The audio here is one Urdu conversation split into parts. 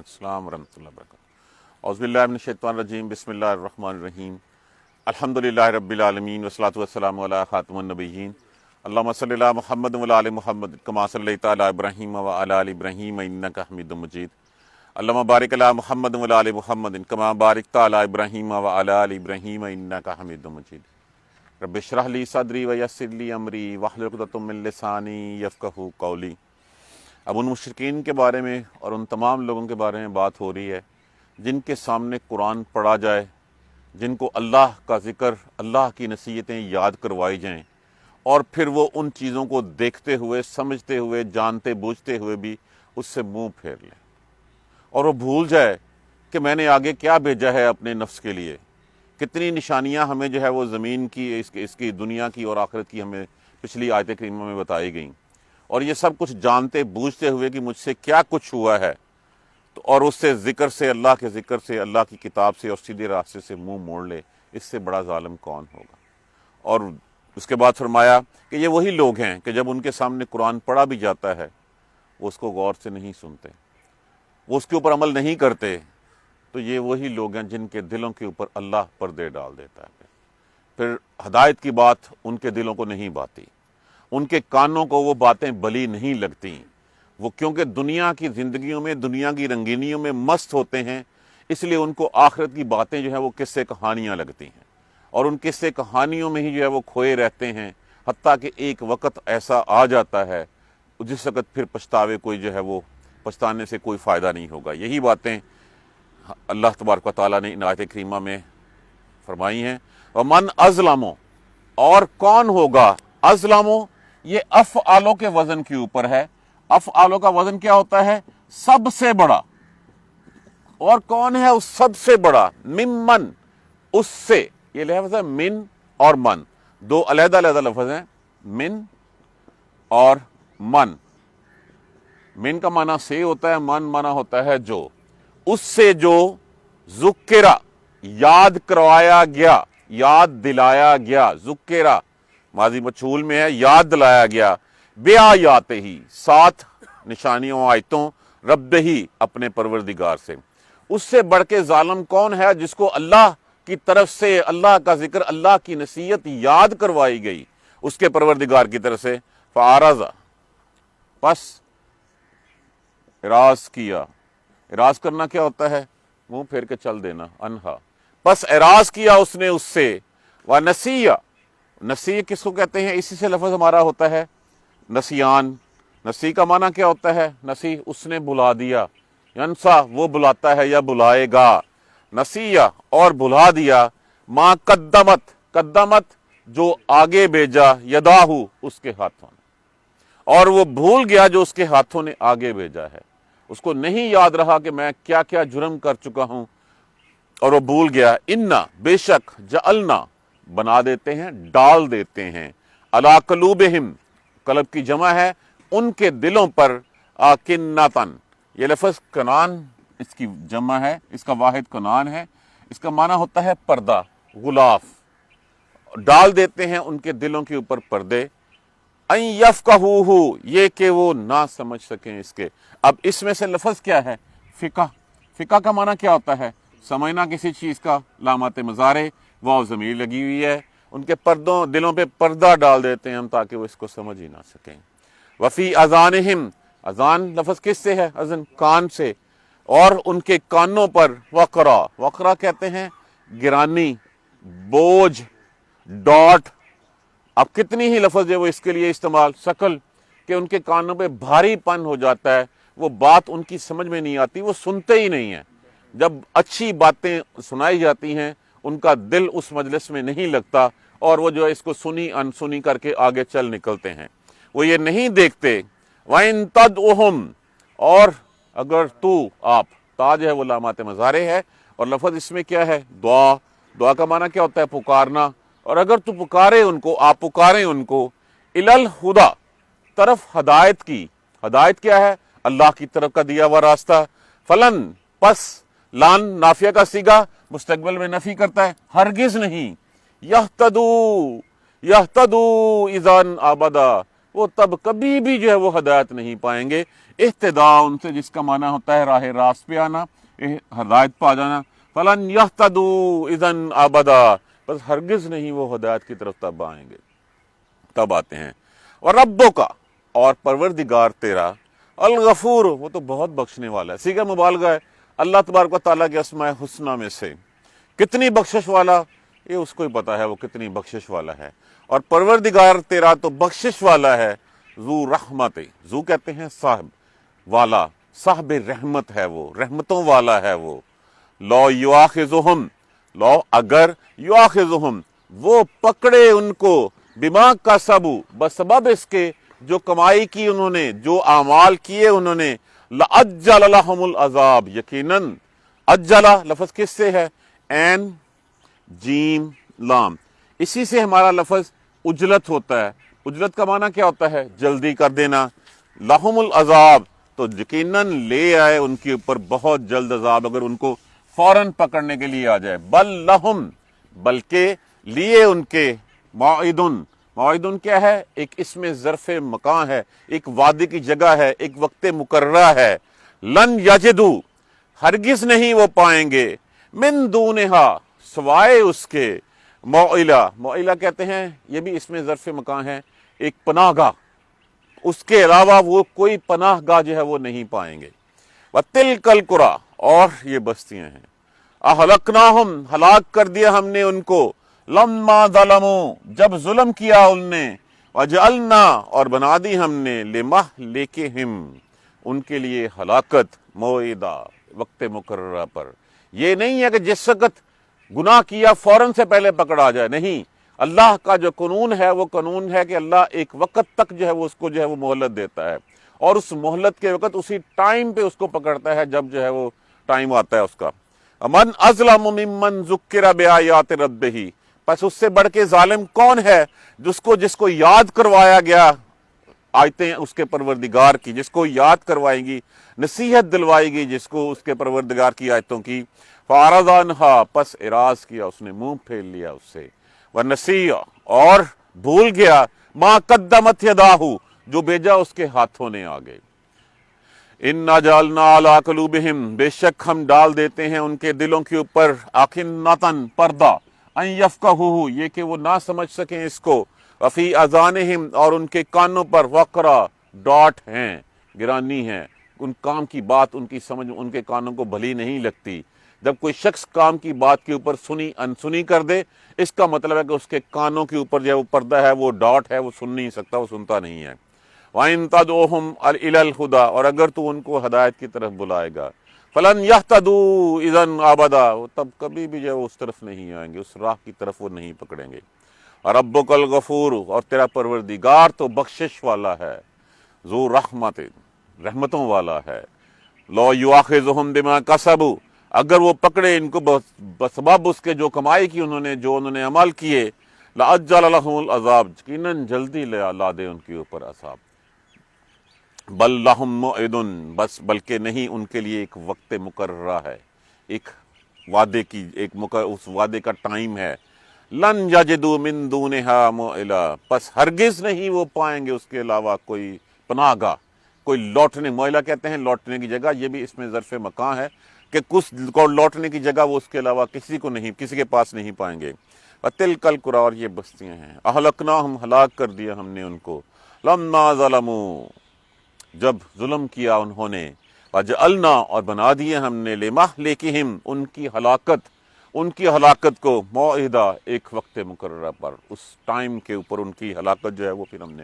السلام ورحمۃ اللہ وبرکاتہ۔ اعوذ باللہ من الشیطان الرجیم، بسم اللہ الرحمن الرحیم، الحمدللہ رب العالمین والصلاۃ والسلام علی خاتم النبیین، اللہم صلی علی محمد وعلی آل محمد کما صلیت علی ابراہیم وعلی آل ابراہیم انک حمید مجید، اللہم بارک علی محمد وعلی آل محمد کما بارکت علی ابراہیم وعلی آل ابراہیم انک حمید مجید، رب اشرح لی صدری ویسر لی امری واحلل عقدۃ من لسانی یفقہوا قولی۔ اب ان مشرکین کے بارے میں اور ان تمام لوگوں کے بارے میں بات ہو رہی ہے جن کے سامنے قرآن پڑھا جائے، جن کو اللہ کا ذکر، اللہ کی نصیحتیں یاد کروائی جائیں، اور پھر وہ ان چیزوں کو دیکھتے ہوئے، سمجھتے ہوئے، جانتے بوجھتے ہوئے بھی اس سے منہ پھیر لیں، اور وہ بھول جائے کہ میں نے آگے کیا بھیجا ہے اپنے نفس کے لیے۔ کتنی نشانیاں ہمیں جو ہے وہ زمین کی، اس کی دنیا کی اور آخرت کی ہمیں پچھلی آیت کریمہ میں بتائی گئیں، اور یہ سب کچھ جانتے بوجھتے ہوئے کہ مجھ سے کیا کچھ ہوا ہے، تو اور اس سے ذکر سے، اللہ کے ذکر سے، اللہ کی کتاب سے اور سیدھے راستے سے منہ موڑ لے، اس سے بڑا ظالم کون ہوگا۔ اور اس کے بعد فرمایا کہ یہ وہی لوگ ہیں کہ جب ان کے سامنے قرآن پڑھا بھی جاتا ہے وہ اس کو غور سے نہیں سنتے، وہ اس کے اوپر عمل نہیں کرتے، تو یہ وہی لوگ ہیں جن کے دلوں کے اوپر اللہ پردے ڈال دیتا ہے۔ پھر ہدایت کی بات ان کے دلوں کو نہیں باتی، ان کے کانوں کو وہ باتیں بلی نہیں لگتی، وہ کیونکہ دنیا کی زندگیوں میں، دنیا کی رنگینیوں میں مست ہوتے ہیں، اس لیے ان کو آخرت کی باتیں جو ہیں وہ قصے کہانیاں لگتی ہیں، اور ان قصے کہانیوں میں ہی جو ہے وہ کھوئے رہتے ہیں، حتیٰ کہ ایک وقت ایسا آ جاتا ہے جس وقت پھر پچھتاوے کوئی جو ہے وہ پچھتانے سے کوئی فائدہ نہیں ہوگا۔ یہی باتیں اللہ تبارک و تعالیٰ نے ان آیت کریمہ میں فرمائی ہیں۔ وَمَنْ أَظْلَمُ، اور کون ہوگا، اظلمو یہ افعالوں کے وزن کے اوپر ہے۔ افعالوں کا وزن کیا ہوتا ہے؟ سب سے بڑا۔ اور کون ہے اس سب سے بڑا؟ ممن، اس سے، یہ لفظ ہے من اور من، دو علیحدہ علیحدہ لفظ ہیں، من اور من۔ من کا معنی سے ہوتا ہے، من معنی ہوتا ہے جو، اس سے جو ذکرہ یاد کروایا گیا، یاد دلایا گیا، ذکرہ ماضی مجھول میں ہے، یاد دلایا گیا، بے آیات ہی، ساتھ نشانیوں آیتوں، رب ہی اپنے پروردگار سے۔ اس سے بڑھ کے ظالم کون ہے جس کو اللہ کی طرف سے، اللہ کا ذکر، اللہ کی نصیحت یاد کروائی گئی اس کے پروردگار کی طرف سے، فَعَرَضَ، پس اعراض کیا۔ اعراض کرنا کیا ہوتا ہے؟ منہ پھیر کے چل دینا، انہا، پس اعراض کیا اس نے اس سے، وَنَسِیَ، نسی کس کو کہتے ہیں؟ اسی سے لفظ ہمارا ہوتا ہے نسیان۔ نسی کا معنی کیا ہوتا ہے؟ نسی، اس نے بلا دیا، ینسا وہ بلاتا ہے یا بلائے گا، نسیہ اور بلا دیا، ما قدمت، قدمت جو آگے بھیجا، یداہو اس کے ہاتھوں نے، اور وہ بھول گیا جو اس کے ہاتھوں نے آگے بھیجا ہے، اس کو نہیں یاد رہا کہ میں کیا کیا جرم کر چکا ہوں، اور وہ بھول گیا۔ انا، بے شک، جعلنا بنا دیتے ہیں، ڈال دیتے ہیں، علی قلوبہم، قلب کی جمع ہے، ان کے دلوں پر، آکنتن، یہ لفظ کنان اس کی جمع ہے، اس کا واحد کنان ہے، اس کا معنی ہوتا ہے پردہ، غلاف، ڈال دیتے ہیں ان کے دلوں کے اوپر پردے، ان یفقہوہ، یہ کہ وہ نہ سمجھ سکیں اس کے۔ اب اس میں سے لفظ کیا ہے؟ فقہ۔ فقہ کا معنی کیا ہوتا ہے؟ سمجھنا کسی چیز کا، علامات مضارع، واو ضمیر لگی ہوئی ہے، ان کے پردوں، دلوں پہ پردہ ڈال دیتے ہیں ہم تاکہ وہ اس کو سمجھ ہی نہ سکیں۔ وفی اذانہم، اذان لفظ کس سے ہے؟ اذن، کان سے، اور ان کے کانوں پر، وقرا، وقرا کہتے ہیں گرانی، بوجھ، ڈاٹ۔ اب کتنی ہی لفظ ہے وہ اس کے لیے استعمال، ثقل، کہ ان کے کانوں پہ بھاری پن ہو جاتا ہے، وہ بات ان کی سمجھ میں نہیں آتی، وہ سنتے ہی نہیں ہیں۔ جب اچھی باتیں سنائی جاتی ہیں ان کا دل اس مجلس میں نہیں لگتا، اور وہ جو ہے اس کو سنی انسنی کر کے آگے چل نکلتے ہیں، وہ یہ نہیں دیکھتے۔ وَإِن تَدْعُهُمْ، اور اگر تو، آپ، تاج ہے وہ علامات مضارع ہے، اور لفظ اس میں کیا ہے؟ دعا۔ دعا کا معنی کیا ہوتا ہے؟ پکارنا، اور اگر تو پکارے ان کو، آپ پکاریں ان کو، اِلَى الْہُدَى، طرف ہدایت کی۔ ہدایت کیا ہے؟ اللہ کی طرف کا دیا ہوا راستہ۔ فلن، پس، لان نافیہ کا صیغہ مستقبل میں نفی کرتا ہے، ہرگز نہیں، یہتدو اذا ابدا، وہ تب کبھی بھی جو ہے وہ ہدایت نہیں پائیں گے، اہتداء سے جس کا معنی ہوتا ہے راہ راست پہ آنا، ہدایت پا جانا، فلن یہتدوا اذن ابدا، بس ہرگز نہیں وہ ہدایت کی طرف تب آئیں گے، تب آتے ہیں۔ اور ربوں کا، اور پروردگار تیرا، الغفور، وہ تو بہت بخشنے والا ہے، صیغہ مبالغہ ہے، اللہ تبارک و تعالیٰ کے اسماء حسنہ میں سے کتنی بخشش والا، یہ اس کو ہی پتا ہے وہ کتنی بخشش والا ہے۔ اور پروردگار تیرا تو بخشش والا ہے، ذو رحمت، ذو کہتے ہیں صاحب، والا، صاحب رحمت ہے وہ، رحمتوں والا ہے وہ۔ لو یواخذہم، لو اگر، یواخذہم وہ پکڑے ان کو، بما کسبوا بسبب اس کے جو کمائی کی انہوں نے، جو اعمال کیے انہوں نے، لَأَجَّلَ لَهُمُ الْعَذَابِ، یقیناً اجلا لفظ کس سے ہے؟ عین جیم لام، اسی سے ہمارا لفظ اجلت ہوتا ہے۔ اجلت کا معنی کیا ہوتا ہے؟ جلدی کر دینا۔ لہم العذاب، تو یقیناً لے آئے ان کے اوپر بہت جلد عذاب اگر ان کو فوراً پکڑنے کے لیے آ جائے۔ بل لہم، بلکہ لیے ان کے، موعدن، موعدن کیا ہے؟ ایک اسم ظرف مکان ہے، ایک وعدے کی جگہ ہے، ایک وقت مقررہ ہے۔ لن یجدو، ہرگز نہیں وہ پائیں گے، من دونہا، سوائے اس کے، موئلہ، موئلہ کہتے ہیں یہ بھی اس میں ظرف مکان ہے، ایک پناہ گاہ، اس کے علاوہ وہ کوئی پناہ گاہ جو ہے وہ نہیں پائیں گے۔ وَتِلْكَ الْقُرَىٰ، اور یہ بستیاں ہیں، اہلکناہم، ہلاک کر دیا ہم نے ان کو، لما ظلموا، جب ظلم کیا ان نے، وجعلنا، اور بنا دی ہم نے، لمہلکہم، ان کے لیے ہلاکت، موعدہ، وقت مقررہ پر۔ یہ نہیں ہے کہ جس وقت گناہ کیا فوراً سے پہلے پکڑا جائے، نہیں، اللہ کا جو قانون ہے وہ قانون ہے کہ اللہ ایک وقت تک جو ہے وہ اس کو جو ہے وہ مہلت دیتا ہے، اور اس مہلت کے وقت اسی ٹائم پہ اس کو پکڑتا ہے جب جو ہے وہ ٹائم آتا ہے اس کا۔ من اظلم ممن ذکر بآیات ربہ، پس اس سے بڑھ کے ظالم کون ہے جس کو یاد کروایا گیا آیتیں اس کے پروردگار کی، جس کو یاد کروائیں گی، نصیحت دلوائے گی جس کو اس کے پروردگار کی آیتوں کی، فَأَعْرَضَ عَنْهَا، پس اعراض کیا اس نے، منہ پھیر لیا اس سے، وَنَسِیَ، اور بھول گیا، مَا قَدَّمَتْ يَدَاهُ، جو بھیجا اس کے ہاتھوں نے آگے۔ اِنَّا جَعَلْنَا عَلَىٰ قُلُوبِهِمْ، بے شک ہم ڈال دیتے ہیں ان کے دلوں کے اوپر، أَكِنَّةً، پردہ، أَن يَفْقَهُوهُ، یہ کہ وہ نہ سمجھ سکیں اس کو، وفی اذانہم، اور ان کے کانوں پر، وقرا، ڈاٹ ہیں، گرانی ہیں، ان کام کی بات ان کی سمجھ ان کے کانوں کو بھلی نہیں لگتی۔ جب کوئی شخص کام کی بات کے اوپر سنی انسنی کر دے، اس کا مطلب ہے کہ اس کے کانوں کے اوپر جو وہ پردہ ہے، وہ ڈاٹ ہے، وہ سن نہیں سکتا، وہ سنتا نہیں ہے۔ وَإِن تَدْعُوهُمْ إِلَى الْهُدَىٰ، اور اگر تو ان کو ہدایت کی طرف بلائے گا، فَلَن يَهْتَدُوا إِذًا أَبَدًا، وہ تب کبھی بھی جو اس طرف نہیں آئیں گے، اس راہ کی طرف وہ نہیں پکڑیں گے۔ ربک الغفور، اور تیرا پروردگار تو بخشش والا ہے، ذو رحمت، رحمتوں والا ہے۔ لو یواخذہم بما کسبوا، اگر وہ پکڑے ان کو بسبب اس کے جو کمائی کی انہوں نے، جو انہوں نے عمل کیے، لأجل لہم العذاب، یقیناً جلدی لا دے ان کے اوپر عذاب۔ بل لہم موعد، بس بلکہ نہیں، ان کے لیے ایک وقت مقررہ ہے، ایک وعدے کی، اس وعدے کا ٹائم ہے۔ لن یجدوا من دونہا موئلہ، پس ہرگز نہیں وہ پائیں گے اس کے علاوہ کوئی پناہ گاہ، کوئی لوٹنے، موئلہ کہتے ہیں لوٹنے کی جگہ، یہ بھی اس میں ظرف مکان ہے کہ کچھ کو لوٹنے کی جگہ وہ اس کے علاوہ کسی کے پاس نہیں پائیں گے۔ وَتِلْكَ الْقُرَىٰ، اور یہ بستیاں ہیں، اہلکناہم، ہلاک کر دیا ہم نے ان کو، لما ظلموا، جب ظلم کیا انہوں نے، وجعلنا، اور بنا دیے ہم نے، لمہلکہم، ان کی ہلاکت کو، موعدہ، ایک وقت مقررہ پر، اس ٹائم کے اوپر ان کی ہلاکت جو ہے وہ پھر ہم نے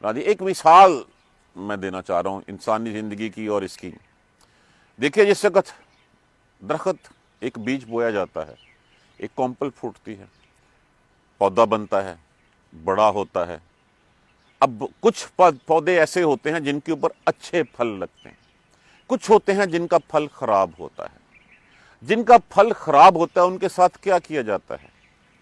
بنا دی۔ ایک مثال میں دینا چاہ رہا ہوں انسانی زندگی کی اور اس کی۔ دیکھیے جس وقت درخت، ایک بیج بویا جاتا ہے، ایک کونپل پھوٹتی ہے، پودا بنتا ہے، بڑا ہوتا ہے۔ اب کچھ پودے ایسے ہوتے ہیں جن کے اوپر اچھے پھل لگتے ہیں، کچھ ہوتے ہیں جن کا پھل خراب ہوتا ہے۔ جن کا پھل خراب ہوتا ہے ان کے ساتھ کیا کیا جاتا ہے؟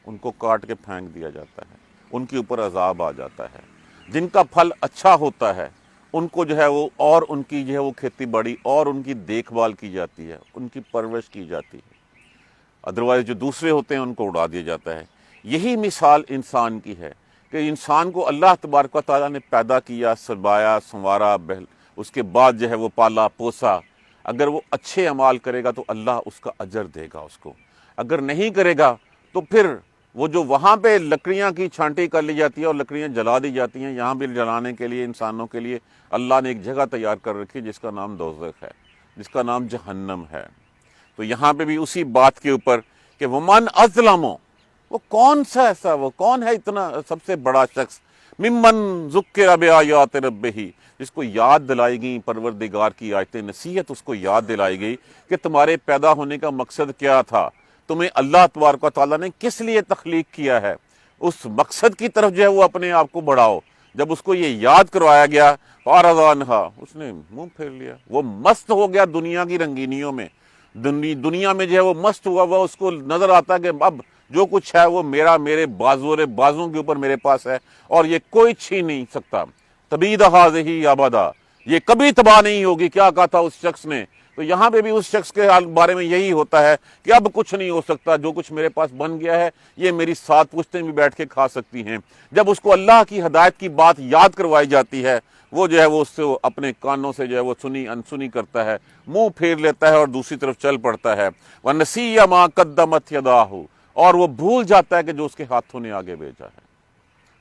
ان کو کاٹ کے پھینک دیا جاتا ہے، ان کے اوپر عذاب آ جاتا ہے۔ جن کا پھل اچھا ہوتا ہے ان کو جو ہے وہ، اور ان کی جو ہے وہ کھیتی باڑی اور ان کی دیکھ بھال کی جاتی ہے، ان کی پرورش کی جاتی ہے۔ ادروائز جو دوسرے ہوتے ہیں ان کو اڑا دیا جاتا ہے۔ یہی مثال انسان کی ہے کہ انسان کو اللہ تبارک و تعالیٰ نے پیدا کیا، سربایا، سنوارا، اس کے بعد جو ہے وہ پالا پوسا، اگر وہ اچھے اعمال کرے گا تو اللہ اس کا اجر دے گا اس کو، اگر نہیں کرے گا تو پھر وہ جو وہاں پہ لکڑیاں کی چھانٹی کر لی جاتی ہے اور لکڑیاں جلا دی جاتی ہیں، یہاں بھی جلانے کے لیے انسانوں کے لیے اللہ نے ایک جگہ تیار کر رکھی جس کا نام دوزخ ہے، جس کا نام جہنم ہے۔ تو یہاں پہ بھی اسی بات کے اوپر کہ ومن اظلم، وہ کون سا ایسا، وہ کون ہے اتنا سب سے بڑا شخص، ممن ذکر بآیات ربہ، جس کو یاد دلائی گئی پروردگار کی آیتیں، نصیحت اس کو یاد دلائی گئی کہ تمہارے پیدا ہونے کا مقصد کیا تھا، تمہیں اللہ تبارک و تعالیٰ نے کس لیے تخلیق کیا ہے، اس مقصد کی طرف جو ہے وہ اپنے آپ کو بڑھاؤ۔ جب اس کو یہ یاد کروایا گیا فَأَعْرَضَ عَنْهَا، اس نے منہ پھیر لیا، وہ مست ہو گیا دنیا کی رنگینیوں میں، دنیا میں جو ہے وہ مست ہوا وہ، اس کو نظر آتا ہے کہ اب جو کچھ ہے وہ میرے بازوں کے اوپر میرے پاس ہے اور یہ کوئی چھین نہیں سکتا۔ تبید ہذہ ابدا، یہ کبھی تباہ نہیں ہوگی، کیا کہا تھا اس شخص نے۔ تو یہاں پہ بھی اس شخص کے بارے میں یہی ہوتا ہے کہ اب کچھ نہیں ہو سکتا، جو کچھ میرے پاس بن گیا ہے یہ میری 7 پشتیں بھی بیٹھ کے کھا سکتی ہیں۔ جب اس کو اللہ کی ہدایت کی بات یاد کروائی جاتی ہے، وہ جو ہے وہ اس سے اپنے کانوں سے جو ہے وہ سنی انسنی کرتا ہے، منہ پھیر لیتا ہے اور دوسری طرف چل پڑتا ہے۔ وَنَسِيَ مَا قَدَّمَتْ يَدَاهُ، اور وہ بھول جاتا ہے کہ جو اس کے ہاتھوں نے آگے بھیجا ہے،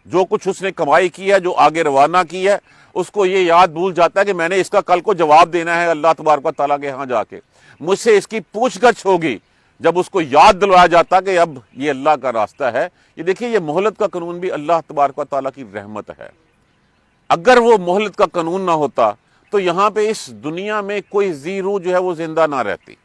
جو کچھ اس نے کمائی کی ہے، جو آگے روانہ کی ہے، اس کو یہ یاد بھول جاتا ہے کہ میں نے اس کا کل کو جواب دینا ہے اللہ تبارک و تعالیٰ کے ہاں جا کے، مجھ سے اس کی پوچھ گچھ ہوگی۔ جب اس کو یاد دلوایا جاتا کہ اب یہ اللہ کا راستہ ہے، یہ دیکھیے یہ مہلت کا قانون بھی اللہ تبارک و تعالیٰ کی رحمت ہے۔ اگر وہ مہلت کا قانون نہ ہوتا تو یہاں پہ اس دنیا میں کوئی ذی روح جو ہے وہ زندہ نہ رہتی،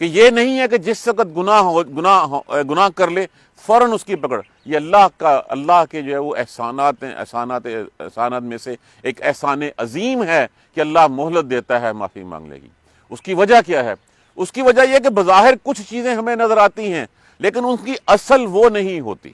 کہ یہ نہیں ہے کہ جس وقت گناہ کر لے فوراً اس کی پکڑ۔ یہ اللہ کے جو ہے وہ احسانات ہیں، احسانات میں سے ایک احسان عظیم ہے کہ اللہ مہلت دیتا ہے معافی مانگنے کی۔ اس کی وجہ کیا ہے؟ اس کی وجہ یہ کہ بظاہر کچھ چیزیں ہمیں نظر آتی ہیں لیکن ان کی اصل وہ نہیں ہوتی۔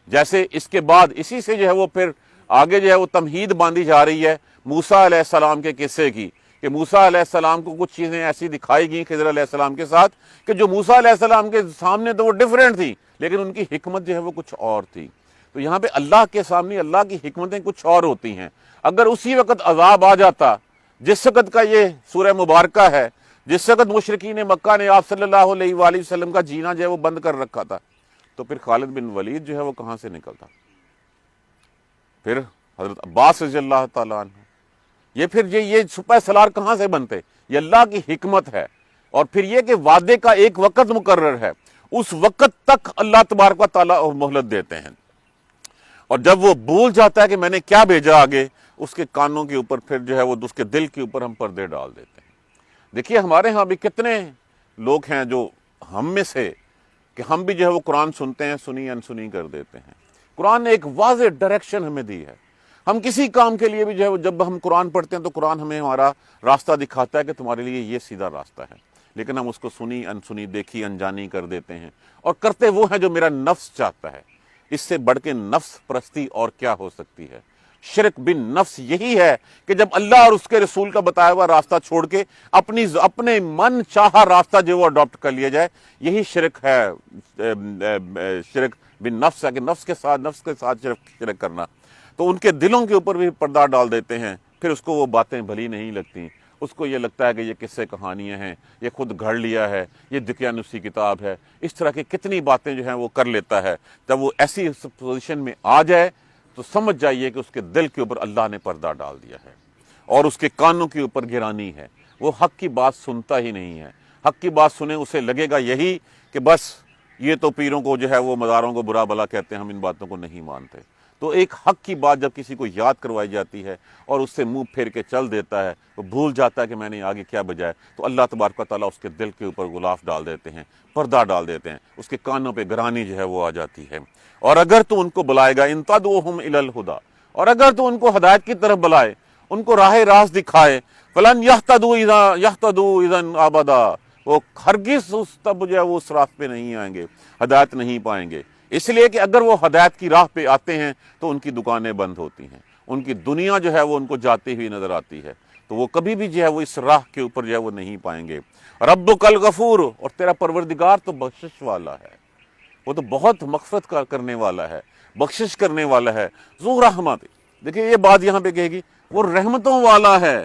جیسے اس کے بعد اسی سے جو ہے وہ پھر آگے جو ہے وہ تمہید باندھی جا رہی ہے موسیٰ علیہ السلام کے قصے کی، کہ موسیٰ علیہ السلام کو کچھ چیزیں ایسی دکھائی گئیں خضر علیہ السلام کے ساتھ کہ جو موسیٰ علیہ السلام کے سامنے تو وہ ڈیفرنٹ تھی لیکن ان کی حکمت جو ہے وہ کچھ اور تھی۔ تو یہاں پہ اللہ کے سامنے اللہ کی حکمتیں کچھ اور ہوتی ہیں۔ اگر اسی وقت عذاب آ جاتا جس وقت کا یہ سورہ مبارکہ ہے، جس وقت مشرکین مکہ نے آپ صلی اللہ علیہ وآلہ وسلم کا جینا جو ہے وہ بند کر رکھا تھا، تو پھر خالد بن ولید جو ہے وہ کہاں سے نکلتا؟ پھر حضرت عباس رضی اللہ تعالیٰ عنہ، یہ پھر یہ سپہ سالار کہاں سے بنتے؟ یہ اللہ کی حکمت ہے۔ اور پھر یہ کہ وعدے کا ایک وقت مقرر ہے، اس وقت تک اللہ تبارک و تعالیٰ مہلت دیتے ہیں، اور جب وہ بھول جاتا ہے کہ میں نے کیا بھیجا آگے، اس کے کانوں کے اوپر پھر جو ہے وہ اس کے دل کے اوپر ہم پردے ڈال دیتے ہیں۔ دیکھیے ہمارے ہاں بھی کتنے لوگ ہیں جو ہم میں سے کہ ہم بھی جو ہے وہ قرآن سنتے ہیں، سنی انسنی کر دیتے ہیں۔ قرآن نے ایک واضح ڈائریکشن ہمیں دی ہے، ہم کسی کام کے لیے بھی جو ہے جب ہم قرآن پڑھتے ہیں تو قرآن ہمیں ہمارا راستہ دکھاتا ہے کہ تمہارے لیے یہ سیدھا راستہ ہے، لیکن ہم اس کو سنی انسنی دیکھی انجانی کر دیتے ہیں اور کرتے وہ ہیں جو میرا نفس چاہتا ہے۔ اس سے بڑھ کے نفس پرستی اور کیا ہو سکتی ہے؟ شرک بن نفس یہی ہے کہ جب اللہ اور اس کے رسول کا بتایا ہوا راستہ چھوڑ کے اپنے من چاہا راستہ جو وہ اڈاپٹ کر لیا جائے، یہی شرک ہے۔ شرک بن نفس ہے کہ نفس کے ساتھ شرک کرنا۔ تو ان کے دلوں کے اوپر بھی پردہ ڈال دیتے ہیں، پھر اس کو وہ باتیں بھلی نہیں لگتی، اس کو یہ لگتا ہے کہ یہ قصے کہانیاں ہیں، یہ خود گھڑ لیا ہے، یہ دقیانوسی کتاب ہے، اس طرح کی کتنی باتیں جو ہیں وہ کر لیتا ہے۔ جب وہ ایسی پوزیشن میں آ جائے تو سمجھ جائیے کہ اس کے دل کے اوپر اللہ نے پردہ ڈال دیا ہے اور اس کے کانوں کے اوپر گرانی ہے، وہ حق کی بات سنتا ہی نہیں ہے۔ حق کی بات سنے اسے لگے گا یہی کہ بس یہ تو پیروں کو جو ہے وہ مزاروں کو برا بلا کہتے ہیں، ہم ان باتوں کو نہیں مانتے۔ تو ایک حق کی بات جب کسی کو یاد کروائی جاتی ہے اور اس سے منہ پھیر کے چل دیتا ہے، وہ بھول جاتا ہے کہ میں نے آگے کیا بجایا، تو اللہ تبارک و تعالیٰ اس کے دل کے اوپر غلاف ڈال دیتے ہیں، پردہ ڈال دیتے ہیں، اس کے کانوں پہ گرانی جو ہے وہ آ جاتی ہے۔ اور اگر تو ان کو بلائے گا، ان تدعوہم الی الہدی، اور اگر تو ان کو ہدایت کی طرف بلائے، ان کو راہ راست دکھائے، فلن یہتدوا اذا ابدا، وہ ہرگز تب جو ہے وہ اس راست پہ نہیں آئیں گے، ہدایت نہیں پائیں گے۔ اس لیے کہ اگر وہ ہدایت کی راہ پہ آتے ہیں تو ان کی دکانیں بند ہوتی ہیں، ان کی دنیا جو ہے وہ ان کو جاتی ہوئی نظر آتی ہے، تو وہ کبھی بھی جو ہے وہ اس راہ کے اوپر جو ہے وہ نہیں پائیں گے۔ ربک الغفور، اور تیرا پروردگار تو بخشش والا ہے، وہ تو بہت مغفرت کرنے والا ہے، بخشش کرنے والا ہے، ذو رحمت۔ دیکھیں یہ بات یہاں پہ کہے گی، وہ رحمتوں والا ہے،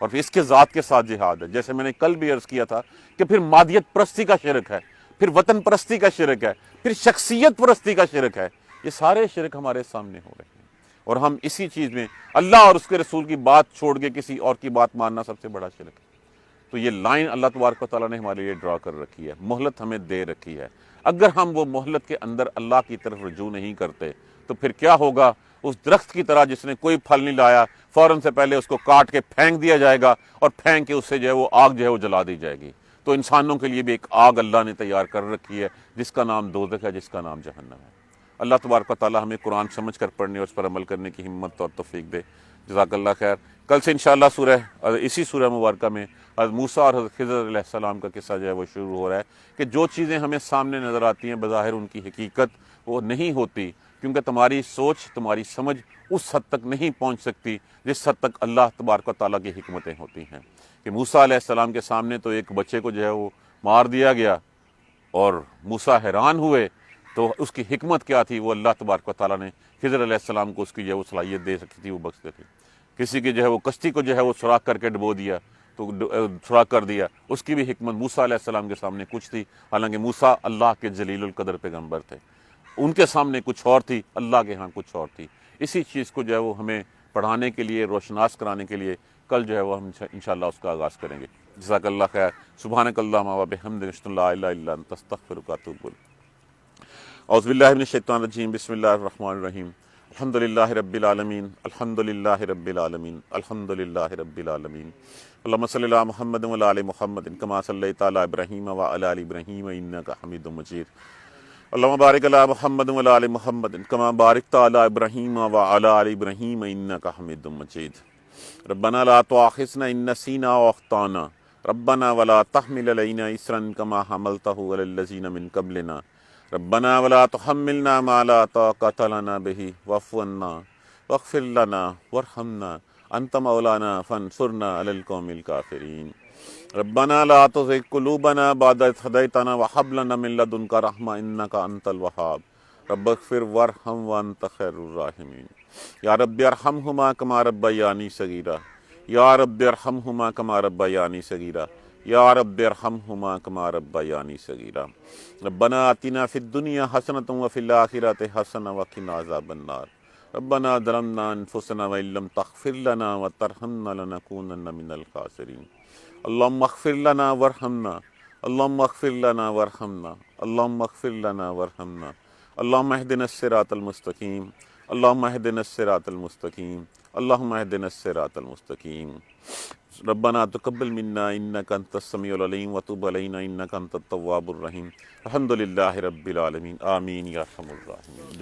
اور پھر اس کے ذات کے ساتھ جہاد ہے. جیسے میں نے کل بھی عرض کیا تھا کہ پھر مادیت پرستی کا شرک ہے، پھر وطن پرستی کا شرک ہے، پھر شخصیت پرستی کا شرک ہے. یہ سارے شرک ہمارے سامنے ہو رہے ہیں، اور ہم اسی چیز میں اللہ اور اس کے رسول کی بات چھوڑ کے کسی اور کی بات ماننا سب سے بڑا شرک ہے. تو یہ لائن اللہ تبارک و تعالیٰ نے ہمارے لیے ڈرا کر رکھی ہے، مہلت ہمیں دے رکھی ہے. اگر ہم وہ مہلت کے اندر اللہ کی طرف رجوع نہیں کرتے تو پھر کیا ہوگا؟ اس درخت کی طرح جس نے کوئی پھل نہیں لایا، فوراً سے پہلے اس کو کاٹ کے پھینک دیا جائے گا، اور پھینک کے اس سے جو ہے وہ آگ جو ہے وہ جلا دی جائے گی. تو انسانوں کے لیے بھی ایک آگ اللہ نے تیار کر رکھی ہے جس کا نام دوزخ ہے، جس کا نام جہنم ہے. اللہ تبارک و تعالیٰ ہمیں قرآن سمجھ کر پڑھنے اور اس پر عمل کرنے کی ہمت اور توفیق دے. جزاک اللہ خیر. کل سے انشاءاللہ اسی سورہ مبارکہ میں حضرت موسیٰ اور حضرت خضر علیہ السلام کا قصہ جو ہے وہ شروع ہو رہا ہے کہ جو چیزیں ہمیں سامنے نظر آتی ہیں بظاہر ان کی حقیقت وہ نہیں ہوتی، کیونکہ تمہاری سوچ، تمہاری سمجھ اس حد تک نہیں پہنچ سکتی جس حد تک اللہ تبارک و تعالیٰ کی حکمتیں ہوتی ہیں. کہ موسیٰ علیہ السلام کے سامنے تو ایک بچے کو جو ہے وہ مار دیا گیا، اور موسیٰ حیران ہوئے. تو اس کی حکمت کیا تھی؟ وہ اللہ تبارک و تعالیٰ نے خضر علیہ السلام کو اس کی جو ہے وہ صلاحیت دے سکتی تھی، وہ بخش دیتی. کسی کی جو ہے وہ کشتی کو جو ہے وہ سوراخ کر کے ڈبو دیا، تو سوراخ کر دیا. اس کی بھی حکمت موسیٰ علیہ السلام کے سامنے کچھ تھی، حالانکہ موسیٰ اللہ کے جلیل القدر پیغمبر تھے. ان کے سامنے کچھ اور تھی، اللہ کے ہاں کچھ اور تھی. اسی چیز کو جو ہے وہ ہمیں پڑھانے کے لیے، روشناس کرانے کے لیے کل جو ہے وہ ہم انشاءاللہ اس کا آغاز کریں گے. جزاک اللہ خیر. سبحانک اللہم و بحمدک، اشہد ان لا الہ الا انت، استغفرک و اتوب الیک. اعوذ باللہ من الشیطان الرجیم. بسم اللہ الرحمن الرحیم. الحمدللہ رب العالمین، الحمدللہ رب العالمین، الحمدللہ رب العالمین. اللہم صلی علی محمد و علی آل محمد کما صلیت علی ابراہیم و علی آل ابراہیم انک حمید مجید. اللہم بارک علی محمد و علی آل محمد کما بارکت علی ابراہیم و علی آل ابراہیم انک حمید مجید. ربنا لا تؤاخذنا ان نسینا او اخطانا ربنا ولا تحمل علینا اصرا کما حملتہ علی الذین من قبلنا ربنا ولا تحملنا ما لا طاقة لنا به واعف عنا واغفر لنا وارحمنا انت مولانا فانصرنا على القوم الكافرين. ربنا لا تزغ قلوبنا بعد إذ هديتنا وهب لنا من لدنك رحمة إنك أنت الوهاب. رب اغفر وارحم وأنت خير الراحمين. يا رب ارحمهما كما ربياني صغيرا. يا رب ارحمهما كما ربياني صغيرا. یا رب ارحمہما کما ربیانی صغیرا. ربنا آتنا فی الدنیا حسنۃ وفی الآخرۃ حسنۃ وقنا عذاب النار. ربنا ظلمنا انفسنا وان لم تغفر لنا وترحمنا لنکونن من الخاسرین. اللہم اغفر لنا وارحمنا، اللہم اغفر لنا وارحمنا، اللہم اغفر لنا وارحمنا. اللہم اہدنا الصراط المستقیم، اللہم اہدنا الصراط المستقیم، اللہم اہدنا الصراط المستقیم. ربنا تقبل منا انک انت السمیع العلیم وتب علینا انک انت التواب الرحیم. الحمدللہ رب العالمین. آمین یا ارحم الراحمین.